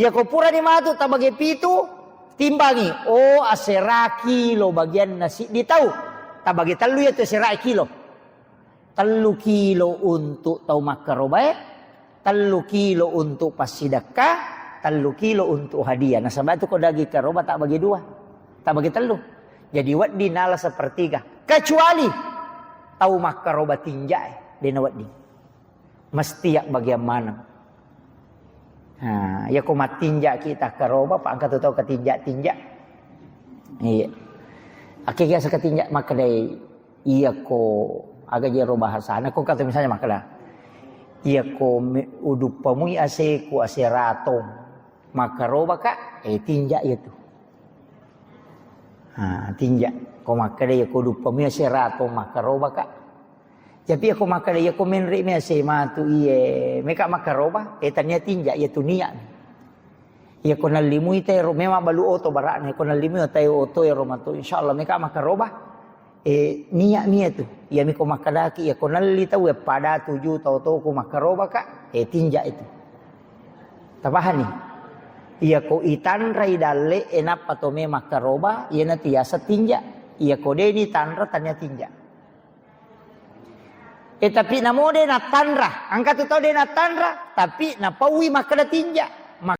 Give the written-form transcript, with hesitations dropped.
Ya ko pura ni matu tabagi pitu timbangi. Oh asera kilo bagian nasi ditahu. Tabagi telu ya tu asera kilo. Telu kilo untuk tau makaroba, telu kilo untuk pasidakah, telu kilo untuk hadiah. Nah sebab itu kau dagi karoba tak bagi dua, tak bagi telu. Jadi wat dinala sepertiga. Kecuali tau makaroba tinjai dina wat di. Mesti yak bagaimana. Nah, ya kau matinjak kita karoba, pak angkat tahu ketinjak. Iya. Akhirnya seketinjak maka dai iya ko agak jero bahasa. Nah, kau kata misalnya maka dah. Iya ko udup pamui ase ku ase ratong. Makaroba kak tinjak itu. Nah, tinjak. Kau maka dai ko udup pamui ase ratong makaroba kak. Tapi aku makan dia aku menrik me ase matu iye meka makaroba tanya tinjak ya tu niat ya ko nalimu ite memang balu oto barak ne ko nalimu tai oto ya romato insyaallah meka makaroba niat tu ya miko makadaki ya ko nali tahu ya pada 7 tau ko makaroba kak tinjak itu tabahani ya ko itanra idalle enap atau me makaroba ya nanti ya tinjak ya ko deni tanra tanya tinjak. Tapi namo de na tanra, angkat tu tahu de na tanra, tapi na pawi makada tinjak.